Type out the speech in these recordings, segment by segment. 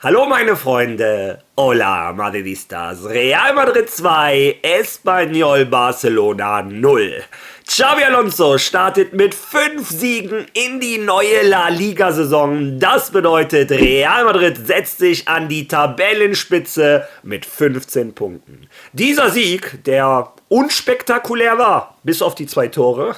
Hallo meine Freunde, hola Madridistas, Real Madrid 2, Espanyol Barcelona 0. Xabi Alonso startet mit 5 Siegen in die neue La Liga-Saison. Das bedeutet, Real Madrid setzt sich an die Tabellenspitze mit 15 Punkten. Dieser Sieg, der unspektakulär war, bis auf die 2 Tore,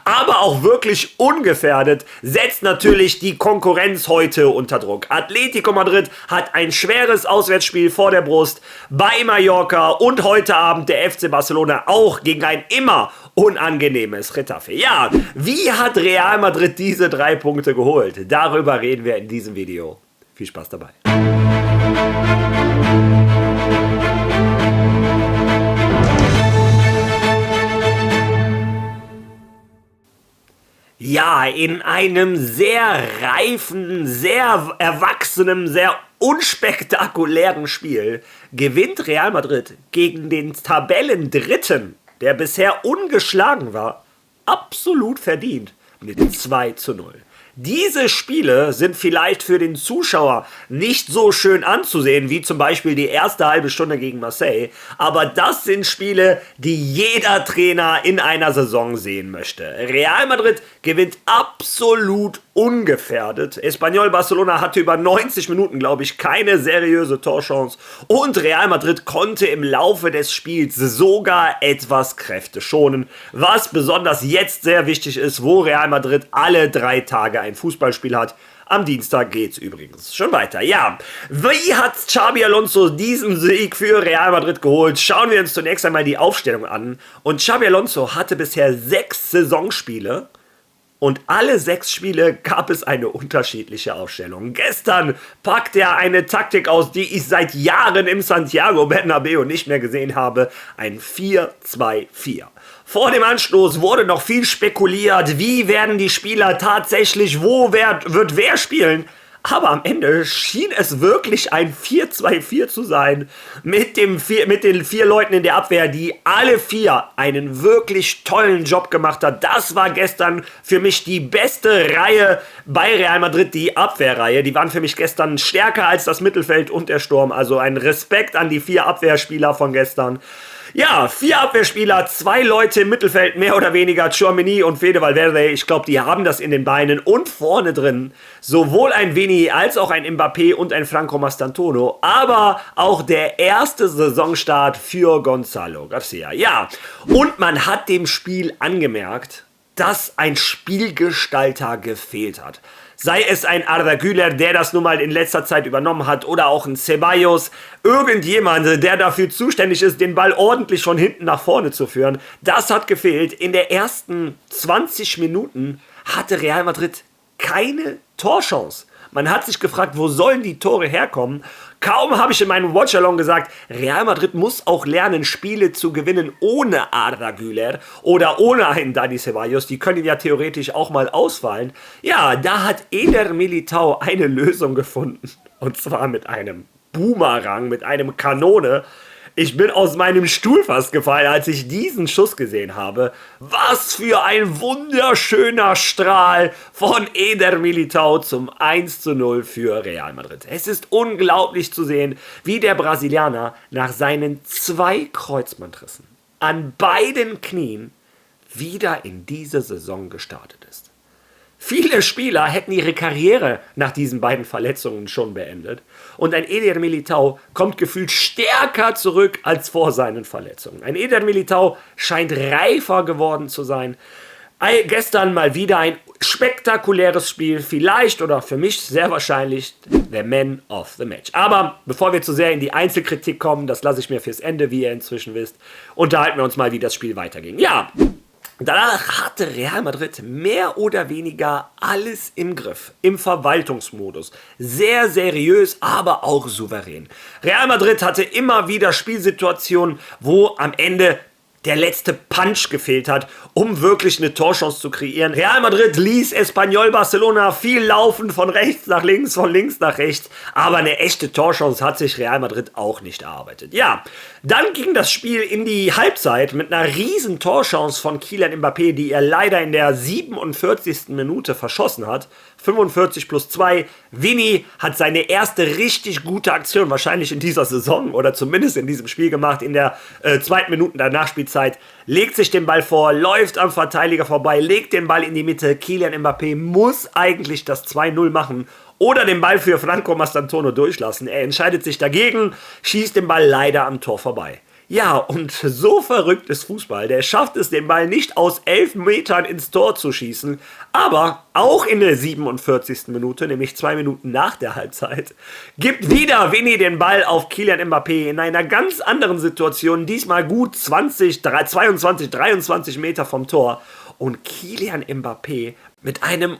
aber auch wirklich ungefährdet, setzt natürlich die Konkurrenz heute unter Druck. Atletico Madrid hat ein schweres Auswärtsspiel vor der Brust bei Mallorca und heute Abend der FC Barcelona auch gegen ein immer unangenehmes Getafe. Ja, wie hat Real Madrid diese 3 Punkte geholt? Darüber reden wir in diesem Video. Viel Spaß dabei. Ja, in einem sehr reifen, sehr erwachsenen, sehr unspektakulären Spiel gewinnt Real Madrid gegen den Tabellendritten, der bisher ungeschlagen war, absolut verdient mit 2:0. Diese Spiele sind vielleicht für den Zuschauer nicht so schön anzusehen, wie zum Beispiel die erste halbe Stunde gegen Marseille, aber das sind Spiele, die jeder Trainer in einer Saison sehen möchte. Real Madrid gewinnt absolut ungefährdet. Espanyol Barcelona hatte über 90 Minuten, glaube ich, keine seriöse Torchance und Real Madrid konnte im Laufe des Spiels sogar etwas Kräfte schonen, was besonders jetzt sehr wichtig ist, wo Real Madrid alle 3 Tage ein Fußballspiel hat. Am Dienstag geht's übrigens schon weiter. Ja, wie hat Xabi Alonso diesen Sieg für Real Madrid geholt? Schauen wir uns zunächst einmal die Aufstellung an. Und Xabi Alonso hatte bisher 6 Saisonspiele. Und alle 6 Spiele gab es eine unterschiedliche Aufstellung. Gestern packte er eine Taktik aus, die ich seit Jahren im Santiago Bernabéu nicht mehr gesehen habe. Ein 4-2-4. Vor dem Anstoß wurde noch viel spekuliert, wie werden die Spieler tatsächlich, wird wer spielen. Aber am Ende schien es wirklich ein 4-2-4 zu sein, mit den 4 Leuten in der Abwehr, die alle 4 einen wirklich tollen Job gemacht hat. Das war gestern für mich die beste Reihe bei Real Madrid, die Abwehrreihe. Die waren für mich gestern stärker als das Mittelfeld und der Sturm. Also ein Respekt an die 4 Abwehrspieler von gestern. Ja, 4 Abwehrspieler, 2 Leute im Mittelfeld, mehr oder weniger, Tchouaméni und Fede Valverde. Ich glaube, die haben das in den Beinen. Und vorne drin sowohl ein Vini als auch ein Mbappé und ein Franco Mastantuono. Aber auch der erste Saisonstart für Gonzalo Garcia. Ja, und man hat dem Spiel angemerkt, dass ein Spielgestalter gefehlt hat. Sei es ein Arda Güler, der das nun mal in letzter Zeit übernommen hat, oder auch ein Ceballos, irgendjemand, der dafür zuständig ist, den Ball ordentlich von hinten nach vorne zu führen. Das hat gefehlt. In der ersten 20 Minuten hatte Real Madrid keine Torchance. Man hat sich gefragt, wo sollen die Tore herkommen? Kaum habe ich in meinem Watchalong gesagt, Real Madrid muss auch lernen, Spiele zu gewinnen ohne Arda Güler oder ohne einen Dani Ceballos. Die können ja theoretisch auch mal ausfallen. Ja, da hat Eder Militao eine Lösung gefunden. Und zwar mit einem Boomerang, mit einem Kanone. Ich bin aus meinem Stuhl fast gefallen, als ich diesen Schuss gesehen habe. Was für ein wunderschöner Strahl von Eder Militao zum 1:0 für Real Madrid. Es ist unglaublich zu sehen, wie der Brasilianer nach seinen 2 Kreuzbandrissen an beiden Knien wieder in diese Saison gestartet ist. Viele Spieler hätten ihre Karriere nach diesen beiden Verletzungen schon beendet. Und ein Eder Militao kommt gefühlt stärker zurück als vor seinen Verletzungen. Ein Eder Militao scheint reifer geworden zu sein. Gestern mal wieder ein spektakuläres Spiel. Vielleicht oder für mich sehr wahrscheinlich der Man of the Match. Aber bevor wir zu sehr in die Einzelkritik kommen, das lasse ich mir fürs Ende, wie ihr inzwischen wisst, unterhalten wir uns mal, wie das Spiel weiterging. Ja, danach hatte Real Madrid mehr oder weniger alles im Griff, im Verwaltungsmodus. Sehr seriös, aber auch souverän. Real Madrid hatte immer wieder Spielsituationen, wo am Ende der letzte Punch gefehlt hat, um wirklich eine Torchance zu kreieren. Real Madrid ließ Espanyol Barcelona viel laufen, von rechts nach links, von links nach rechts, aber eine echte Torchance hat sich Real Madrid auch nicht erarbeitet. Ja, dann ging das Spiel in die Halbzeit mit einer riesen Torchance von Kylian Mbappé, die er leider in der 47. Minute verschossen hat. 45 plus 2. Vini hat seine erste richtig gute Aktion wahrscheinlich in dieser Saison oder zumindest in diesem Spiel gemacht, in der 2. Minute der Nachspielzeit. Legt sich den Ball vor, läuft am Verteidiger vorbei, legt den Ball in die Mitte. Kylian Mbappé muss eigentlich das 2-0 machen oder den Ball für Franco Mastantuono durchlassen. Er entscheidet sich dagegen, schießt den Ball leider am Tor vorbei. Ja, und so verrückt ist Fußball. Der schafft es, den Ball nicht aus 11 Metern ins Tor zu schießen, aber auch in der 47. Minute, nämlich 2 Minuten nach der Halbzeit, gibt wieder Vini den Ball auf Kylian Mbappé in einer ganz anderen Situation, diesmal gut 22, 23 Meter vom Tor. Und Kylian Mbappé mit einem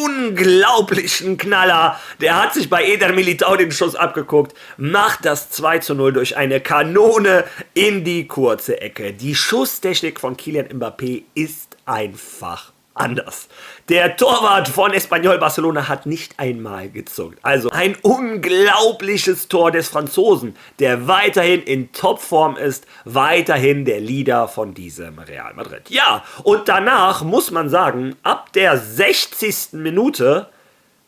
unglaublichen Knaller. Der hat sich bei Eder Militao den Schuss abgeguckt, macht das 2-0 durch eine Kanone in die kurze Ecke. Die Schusstechnik von Kylian Mbappé ist einfach anders. Der Torwart von Espanyol Barcelona hat nicht einmal gezuckt. Also ein unglaubliches Tor des Franzosen, der weiterhin in Topform ist, weiterhin der Leader von diesem Real Madrid. Ja, und danach muss man sagen, ab der 60. Minute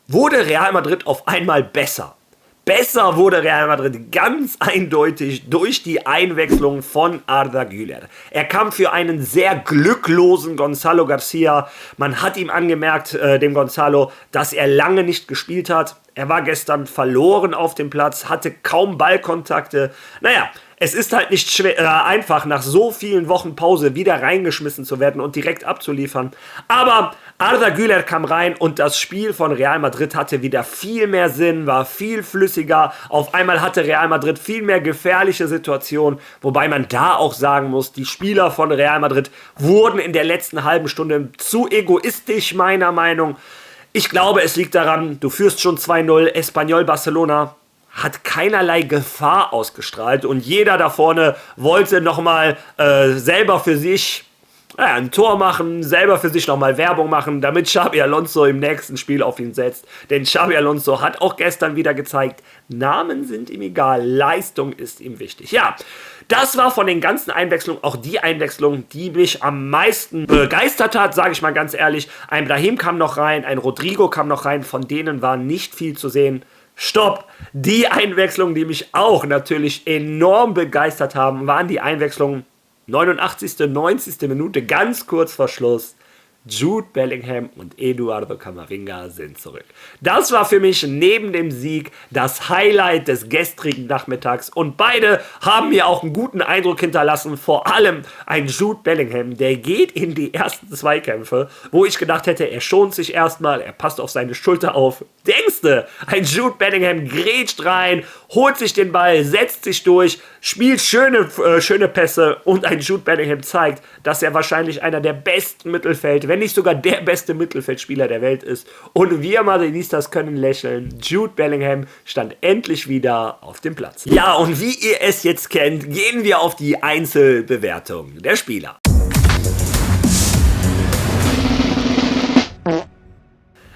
wurde Real Madrid auf einmal besser. Besser wurde Real Madrid ganz eindeutig durch die Einwechslung von Arda Güler. Er kam für einen sehr glücklosen Gonzalo Garcia. Man hat ihm angemerkt, dem Gonzalo, dass er lange nicht gespielt hat. Er war gestern verloren auf dem Platz, hatte kaum Ballkontakte. Naja, es ist halt nicht einfach, nach so vielen Wochen Pause wieder reingeschmissen zu werden und direkt abzuliefern. Aber Arda Güler kam rein und das Spiel von Real Madrid hatte wieder viel mehr Sinn, war viel flüssiger. Auf einmal hatte Real Madrid viel mehr gefährliche Situationen, wobei man da auch sagen muss, die Spieler von Real Madrid wurden in der letzten halben Stunde zu egoistisch, meiner Meinung nach. Ich glaube, es liegt daran, du führst schon 2-0, Espanyol Barcelona hat keinerlei Gefahr ausgestrahlt und jeder da vorne wollte nochmal selber für sich ein Tor machen, selber für sich nochmal Werbung machen, damit Xabi Alonso im nächsten Spiel auf ihn setzt. Denn Xabi Alonso hat auch gestern wieder gezeigt, Namen sind ihm egal, Leistung ist ihm wichtig. Ja, das war von den ganzen Einwechslungen auch die Einwechslung, die mich am meisten begeistert hat, sage ich mal ganz ehrlich. Ein Brahim kam noch rein, ein Rodrigo kam noch rein, von denen war nicht viel zu sehen. Stopp! Die Einwechslungen, die mich auch natürlich enorm begeistert haben, waren die Einwechslungen 89., 90. Minute, ganz kurz vor Schluss. Jude Bellingham und Eduardo Camavinga sind zurück. Das war für mich neben dem Sieg das Highlight des gestrigen Nachmittags und beide haben mir auch einen guten Eindruck hinterlassen, vor allem ein Jude Bellingham, der geht in die ersten Zweikämpfe, wo ich gedacht hätte, er schont sich erstmal, er passt auf seine Schulter auf. Denkste, ein Jude Bellingham grätscht rein, holt sich den Ball, setzt sich durch, spielt schöne Pässe und ein Jude Bellingham zeigt, dass er wahrscheinlich einer der besten wenn nicht sogar der beste Mittelfeldspieler der Welt ist. Und wir Madridistas können lächeln. Jude Bellingham stand endlich wieder auf dem Platz. Ja, und wie ihr es jetzt kennt, gehen wir auf die Einzelbewertung der Spieler.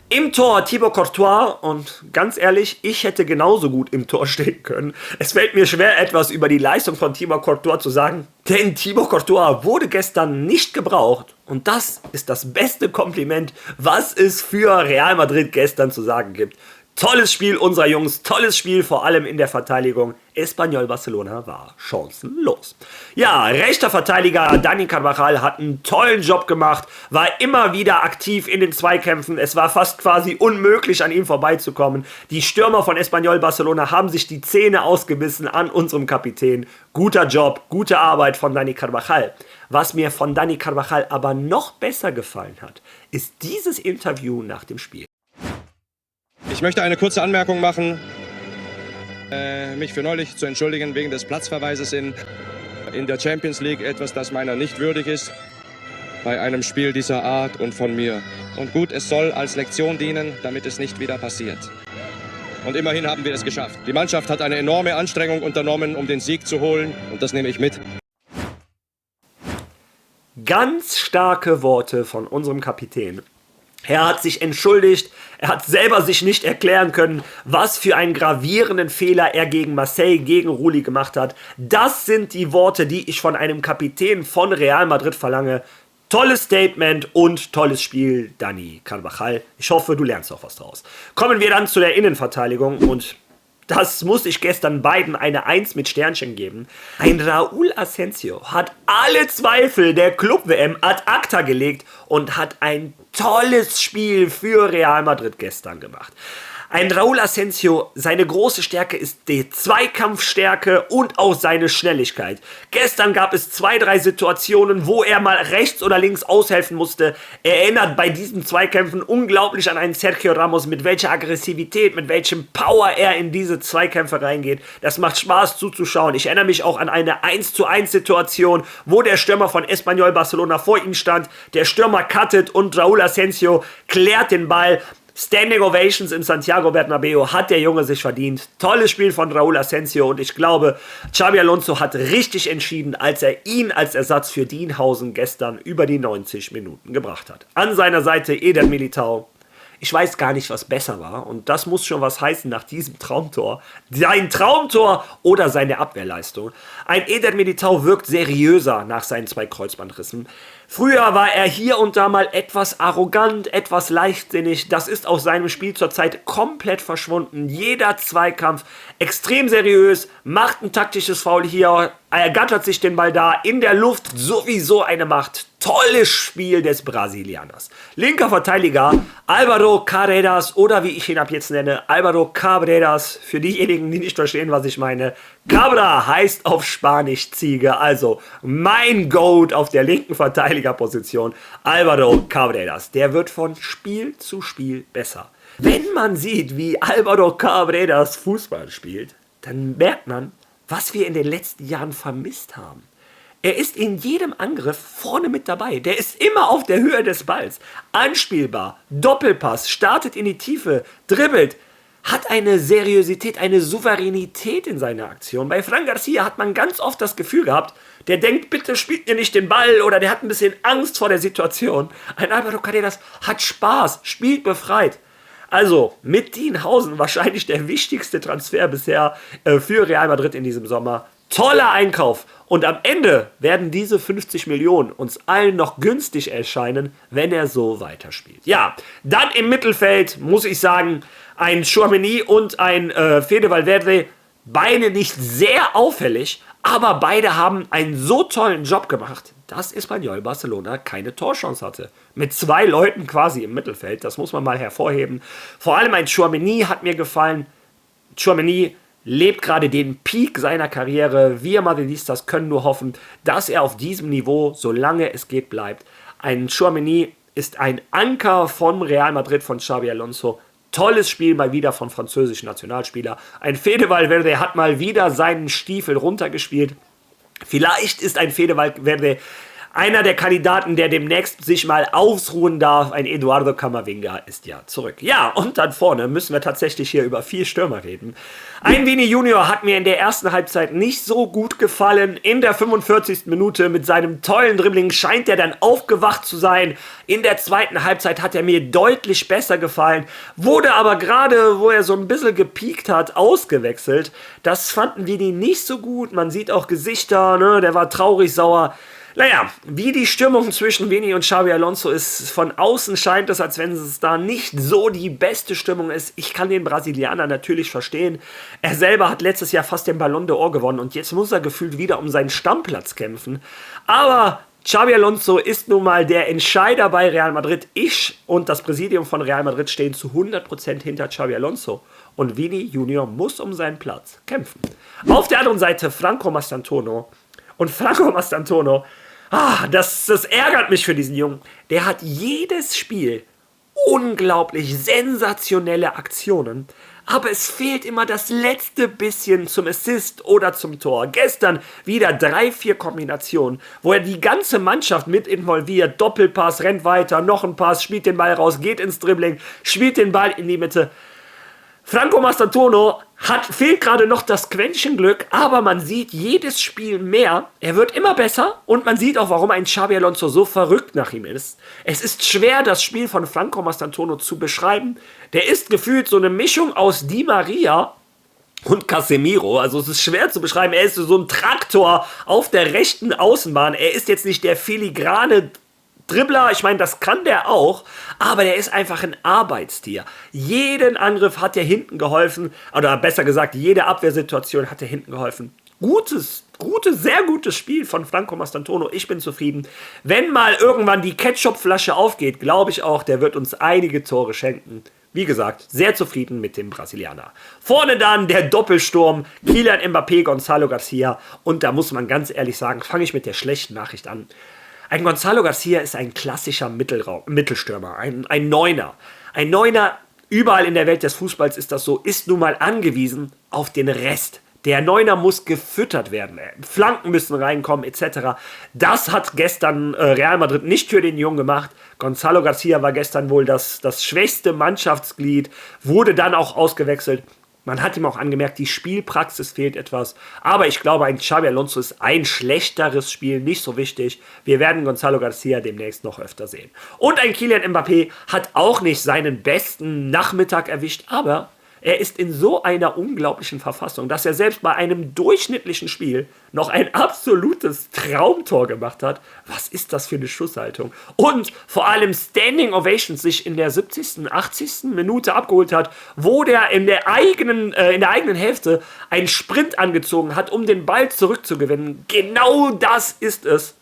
Im Tor Thibaut Courtois und ganz ehrlich, ich hätte genauso gut im Tor stehen können. Es fällt mir schwer, etwas über die Leistung von Thibaut Courtois zu sagen, denn Thibaut Courtois wurde gestern nicht gebraucht und das ist das beste Kompliment, was es für Real Madrid gestern zu sagen gibt. Tolles Spiel unserer Jungs, tolles Spiel, vor allem in der Verteidigung. Espanyol Barcelona war chancenlos. Ja, rechter Verteidiger Dani Carvajal hat einen tollen Job gemacht, war immer wieder aktiv in den Zweikämpfen. Es war fast quasi unmöglich, an ihm vorbeizukommen. Die Stürmer von Espanyol Barcelona haben sich die Zähne ausgebissen an unserem Kapitän. Guter Job, gute Arbeit von Dani Carvajal. Was mir von Dani Carvajal aber noch besser gefallen hat, ist dieses Interview nach dem Spiel. Ich möchte eine kurze Anmerkung machen, mich für neulich zu entschuldigen wegen des Platzverweises in der Champions League, etwas, das meiner nicht würdig ist, bei einem Spiel dieser Art und von mir. Und gut, es soll als Lektion dienen, damit es nicht wieder passiert. Und immerhin haben wir es geschafft. Die Mannschaft hat eine enorme Anstrengung unternommen, um den Sieg zu holen und das nehme ich mit. Ganz starke Worte von unserem Kapitän. Er hat sich entschuldigt, er hat selber sich nicht erklären können, was für einen gravierenden Fehler er gegen Marseille, gegen Rulli gemacht hat. Das sind die Worte, die ich von einem Kapitän von Real Madrid verlange. Tolles Statement und tolles Spiel, Dani Carvajal. Ich hoffe, du lernst auch was draus. Kommen wir dann zu der Innenverteidigung und das muss ich gestern beiden eine 1 mit Sternchen geben. Ein Raúl Asensio hat alle Zweifel der Club-WM ad acta gelegt und hat ein tolles Spiel für Real Madrid gestern gemacht. Ein Raúl Asensio, seine große Stärke ist die Zweikampfstärke und auch seine Schnelligkeit. Gestern gab es 2, 3 Situationen, wo er mal rechts oder links aushelfen musste. Er erinnert bei diesen Zweikämpfen unglaublich an einen Sergio Ramos, mit welcher Aggressivität, mit welchem Power er in diese Zweikämpfe reingeht. Das macht Spaß zuzuschauen. Ich erinnere mich auch an eine 1:1 Situation, wo der Stürmer von Espanyol Barcelona vor ihm stand. Der Stürmer cuttet und Raúl Asensio klärt den Ball. Standing Ovations im Santiago Bernabéu hat der Junge sich verdient. Tolles Spiel von Raúl Asensio und ich glaube, Xabi Alonso hat richtig entschieden, als er ihn als Ersatz für Dienhausen gestern über die 90 Minuten gebracht hat. An seiner Seite Eder Militao. Ich weiß gar nicht, was besser war und das muss schon was heißen nach diesem Traumtor. Sein Traumtor oder seine Abwehrleistung. Ein Eder Militao wirkt seriöser nach seinen 2 Kreuzbandrissen. Früher war er hier und da mal etwas arrogant, etwas leichtsinnig. Das ist aus seinem Spiel zurzeit komplett verschwunden. Jeder Zweikampf extrem seriös, macht ein taktisches Foul hier, ergattert sich den Ball da, in der Luft sowieso eine Macht. Tolles Spiel des Brasilianers. Linker Verteidiger Álvaro Carreras oder wie ich ihn ab jetzt nenne, Álvaro Cabreras. Für diejenigen, die nicht verstehen, was ich meine. Cabra heißt auf Spanisch Ziege, also mein Goat auf der linken Verteidigerposition, Álvaro Cabreras. Der wird von Spiel zu Spiel besser. Wenn man sieht, wie Álvaro Cabreras Fußball spielt, dann merkt man, was wir in den letzten Jahren vermisst haben. Er ist in jedem Angriff vorne mit dabei. Der ist immer auf der Höhe des Balls. Anspielbar, Doppelpass, startet in die Tiefe, dribbelt, hat eine Seriosität, eine Souveränität in seiner Aktion. Bei Fran Garcia hat man ganz oft das Gefühl gehabt, der denkt, bitte spielt mir nicht den Ball oder der hat ein bisschen Angst vor der Situation. Ein Álvaro Carreras hat Spaß, spielt befreit. Also mit Dienhausen wahrscheinlich der wichtigste Transfer bisher für Real Madrid in diesem Sommer. Toller Einkauf. Und am Ende werden diese 50 Millionen uns allen noch günstig erscheinen, wenn er so weiterspielt. Ja, dann im Mittelfeld muss ich sagen, ein Tchouaméni und ein Fede Valverde, beide nicht sehr auffällig, aber beide haben einen so tollen Job gemacht, dass Espanyol Barcelona keine Torchance hatte. Mit 2 Leuten quasi im Mittelfeld, das muss man mal hervorheben. Vor allem ein Tchouaméni hat mir gefallen. Tchouaméni lebt gerade den Peak seiner Karriere. Wir Madridistas können nur hoffen, dass er auf diesem Niveau, solange es geht, bleibt. Ein Tchouaméni ist ein Anker von Real Madrid, von Xabi Alonso. Tolles Spiel mal wieder von französischen Nationalspieler. Ein Fede Valverde hat mal wieder seinen Stiefel runtergespielt. Vielleicht ist ein Fede Valverde einer der Kandidaten, der demnächst sich mal ausruhen darf. Ein Eduardo Camavinga ist ja zurück. Ja, und dann vorne müssen wir tatsächlich hier über 4 Stürmer reden. Ein Vini Junior hat mir in der ersten Halbzeit nicht so gut gefallen. In der 45. Minute mit seinem tollen Dribbling scheint er dann aufgewacht zu sein. In der zweiten Halbzeit hat er mir deutlich besser gefallen. Wurde aber gerade, wo er so ein bisschen gepiekt hat, ausgewechselt. Das fanden Vini nicht so gut. Man sieht auch Gesichter, ne? Der war traurig, sauer. Naja, wie die Stimmung zwischen Vini und Xabi Alonso ist, von außen scheint es, als wenn es da nicht so die beste Stimmung ist. Ich kann den Brasilianer natürlich verstehen. Er selber hat letztes Jahr fast den Ballon d'Or gewonnen und jetzt muss er gefühlt wieder um seinen Stammplatz kämpfen. Aber Xabi Alonso ist nun mal der Entscheider bei Real Madrid. Ich und das Präsidium von Real Madrid stehen zu 100% hinter Xabi Alonso. Und Vini Junior muss um seinen Platz kämpfen. Auf der anderen Seite Franco Mastantuono. Und Franco Mastantuono, das ärgert mich für diesen Jungen. Der hat jedes Spiel unglaublich sensationelle Aktionen, aber es fehlt immer das letzte bisschen zum Assist oder zum Tor. Gestern wieder 3, 4 Kombinationen, wo er die ganze Mannschaft mit involviert. Doppelpass, rennt weiter, noch ein Pass, spielt den Ball raus, geht ins Dribbling, spielt den Ball in die Mitte. Franco Mastantuono fehlt gerade noch das Quäntchen Glück, aber man sieht jedes Spiel mehr. Er wird immer besser und man sieht auch, warum ein Xabi Alonso so verrückt nach ihm ist. Es ist schwer, das Spiel von Franco Mastantuono zu beschreiben. Der ist gefühlt so eine Mischung aus Di Maria und Casemiro. Also es ist schwer zu beschreiben. Er ist so ein Traktor auf der rechten Außenbahn. Er ist jetzt nicht der filigrane Dribbler, ich meine, das kann der auch, aber der ist einfach ein Arbeitstier. Jeden Angriff hat er hinten geholfen, oder besser gesagt, jede Abwehrsituation hat er hinten geholfen. Sehr gutes Spiel von Franco Mastantuono, ich bin zufrieden. Wenn mal irgendwann die Ketchupflasche aufgeht, glaube ich auch, der wird uns einige Tore schenken. Wie gesagt, sehr zufrieden mit dem Brasilianer. Vorne dann der Doppelsturm, Kylian Mbappé, Gonzalo Garcia, und da muss man ganz ehrlich sagen, fange ich mit der schlechten Nachricht an. Ein Gonzalo Garcia ist ein klassischer Mittelstürmer, ein Neuner. Ein Neuner, überall in der Welt des Fußballs ist das so, ist nun mal angewiesen auf den Rest. Der Neuner muss gefüttert werden, Flanken müssen reinkommen etc. Das hat gestern Real Madrid nicht für den Jungen gemacht. Gonzalo Garcia war gestern wohl das schwächste Mannschaftsglied, wurde dann auch ausgewechselt. Man hat ihm auch angemerkt, die Spielpraxis fehlt etwas. Aber ich glaube, ein Xabi Alonso ist ein schlechteres Spiel, nicht so wichtig. Wir werden Gonzalo Garcia demnächst noch öfter sehen. Und ein Kylian Mbappé hat auch nicht seinen besten Nachmittag erwischt, aber er ist in so einer unglaublichen Verfassung, dass er selbst bei einem durchschnittlichen Spiel noch ein absolutes Traumtor gemacht hat. Was ist das für eine Schusshaltung? Und vor allem Standing Ovations sich in der 70., 80. Minute abgeholt hat, wo der in der eigenen Hälfte einen Sprint angezogen hat, um den Ball zurückzugewinnen. Genau das ist es,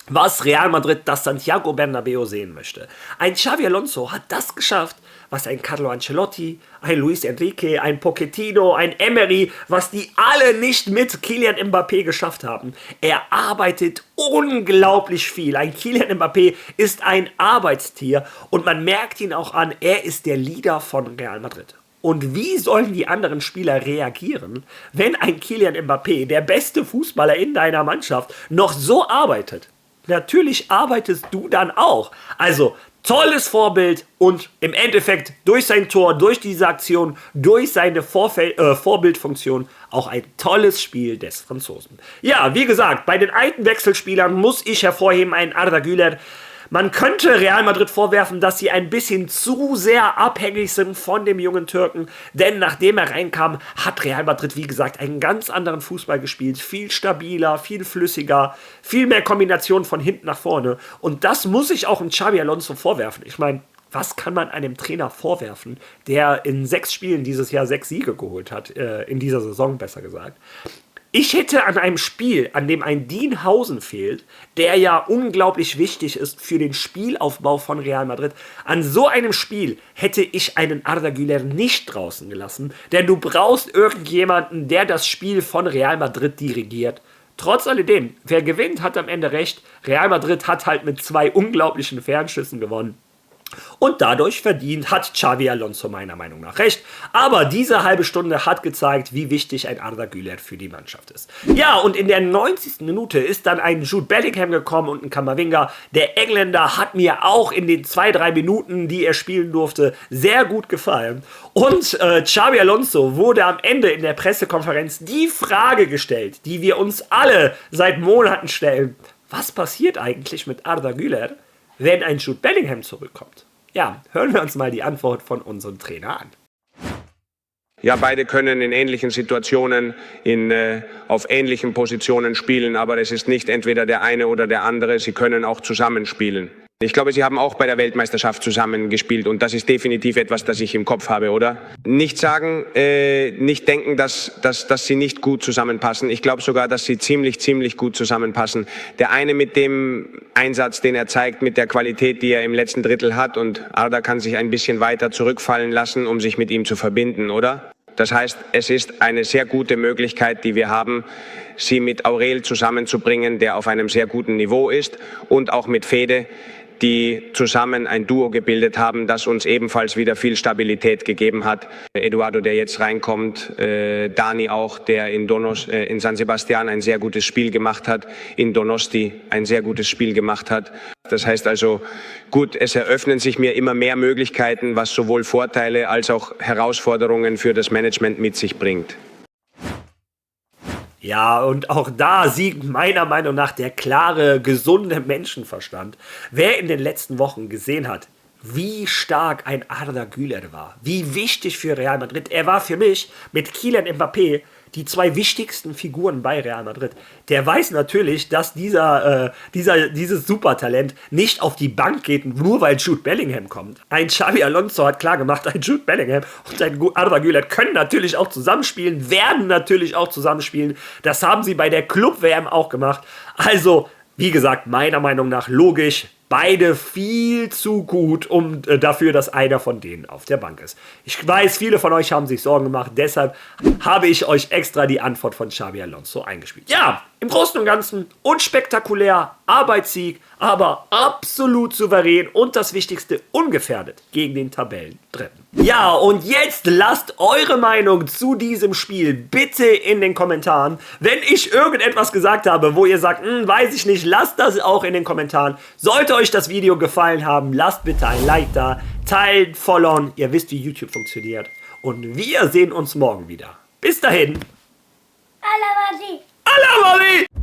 was Real Madrid, das Santiago Bernabéu sehen möchte. Ein Xabi Alonso hat das geschafft, was ein Carlo Ancelotti, ein Luis Enrique, ein Pochettino, ein Emery, was die alle nicht mit Kylian Mbappé geschafft haben. Er arbeitet unglaublich viel. Ein Kylian Mbappé ist ein Arbeitstier und man merkt ihn auch an, er ist der Leader von Real Madrid. Und wie sollen die anderen Spieler reagieren, wenn ein Kylian Mbappé, der beste Fußballer in deiner Mannschaft, noch so arbeitet? Natürlich arbeitest du dann auch. Also, tolles Vorbild und im Endeffekt durch sein Tor, durch diese Aktion, durch seine Vorbildfunktion auch ein tolles Spiel des Franzosen. Ja, wie gesagt, bei den alten Wechselspielern muss ich hervorheben einen Arda Güler. Man könnte Real Madrid vorwerfen, dass sie ein bisschen zu sehr abhängig sind von dem jungen Türken, denn nachdem er reinkam, hat Real Madrid, wie gesagt, einen ganz anderen Fußball gespielt, viel stabiler, viel flüssiger, viel mehr Kombination von hinten nach vorne und das muss ich auch in Xabi Alonso vorwerfen. Ich meine, was kann man einem Trainer vorwerfen, der in 6 Spielen dieses Jahr 6 Siege geholt hat, in dieser Saison besser gesagt. Ich hätte an einem Spiel, an dem ein Dean Housen fehlt, der ja unglaublich wichtig ist für den Spielaufbau von Real Madrid, an so einem Spiel hätte ich einen Arda Güler nicht draußen gelassen, denn du brauchst irgendjemanden, der das Spiel von Real Madrid dirigiert. Trotz alledem, wer gewinnt, hat am Ende recht. Real Madrid hat halt mit 2 unglaublichen Fernschüssen gewonnen. Und dadurch verdient hat Xabi Alonso meiner Meinung nach recht. Aber diese halbe Stunde hat gezeigt, wie wichtig ein Arda Güler für die Mannschaft ist. Ja, und in der 90. Minute ist dann ein Jude Bellingham gekommen und ein Camavinga. Der Engländer hat mir auch in den 2-3 Minuten, die er spielen durfte, sehr gut gefallen. Und Xabi Alonso wurde am Ende in der Pressekonferenz die Frage gestellt, die wir uns alle seit Monaten stellen. Was passiert eigentlich mit Arda Güler, wenn ein Jude Bellingham zurückkommt? Ja, hören wir uns mal die Antwort von unserem Trainer an. Ja, beide können in ähnlichen Situationen auf ähnlichen Positionen spielen, aber es ist nicht entweder der eine oder der andere, sie können auch zusammenspielen. Ich glaube, Sie haben auch bei der Weltmeisterschaft zusammengespielt und das ist definitiv etwas, das ich im Kopf habe, oder? Nicht sagen, nicht denken, dass Sie nicht gut zusammenpassen. Ich glaube sogar, dass Sie ziemlich gut zusammenpassen. Der eine mit dem Einsatz, den er zeigt, mit der Qualität, die er im letzten Drittel hat und Arda kann sich ein bisschen weiter zurückfallen lassen, um sich mit ihm zu verbinden, oder? Das heißt, es ist eine sehr gute Möglichkeit, die wir haben, sie mit Aurel zusammenzubringen, der auf einem sehr guten Niveau ist und auch mit Fede, die zusammen ein Duo gebildet haben, das uns ebenfalls wieder viel Stabilität gegeben hat. Eduardo, der jetzt reinkommt, Dani auch, der in San Sebastian ein sehr gutes Spiel gemacht hat, in Donosti ein sehr gutes Spiel gemacht hat. Das heißt also, gut, es eröffnen sich mir immer mehr Möglichkeiten, was sowohl Vorteile als auch Herausforderungen für das Management mit sich bringt. Ja, und auch da siegt meiner Meinung nach der klare, gesunde Menschenverstand. Wer in den letzten Wochen gesehen hat, wie stark ein Arda Güler war, wie wichtig für Real Madrid. Er war für mich mit Kylian Mbappé die zwei wichtigsten Figuren bei Real Madrid. Der weiß natürlich, dass dieses Supertalent nicht auf die Bank geht, nur weil Jude Bellingham kommt. Ein Xabi Alonso hat klar gemacht, ein Jude Bellingham und ein Arda Güler können natürlich auch zusammenspielen, werden natürlich auch zusammenspielen. Das haben sie bei der Club-WM auch gemacht. Also, wie gesagt, meiner Meinung nach logisch. Beide viel zu gut, um dafür, dass einer von denen auf der Bank ist. Ich weiß, viele von euch haben sich Sorgen gemacht, deshalb habe ich euch extra die Antwort von Xabi Alonso eingespielt. Ja, im Großen und Ganzen unspektakulär, Arbeitssieg, aber absolut souverän und das Wichtigste, ungefährdet gegen den Tabellendritten. Ja, und jetzt lasst eure Meinung zu diesem Spiel bitte in den Kommentaren. Wenn ich irgendetwas gesagt habe, wo ihr sagt, weiß ich nicht, lasst das auch in den Kommentaren. Sollte euch das Video gefallen haben, lasst bitte ein Like da, teilt, followen. Ihr wisst, wie YouTube funktioniert. Und wir sehen uns morgen wieder. Bis dahin. Alla Madi! Alla Madi!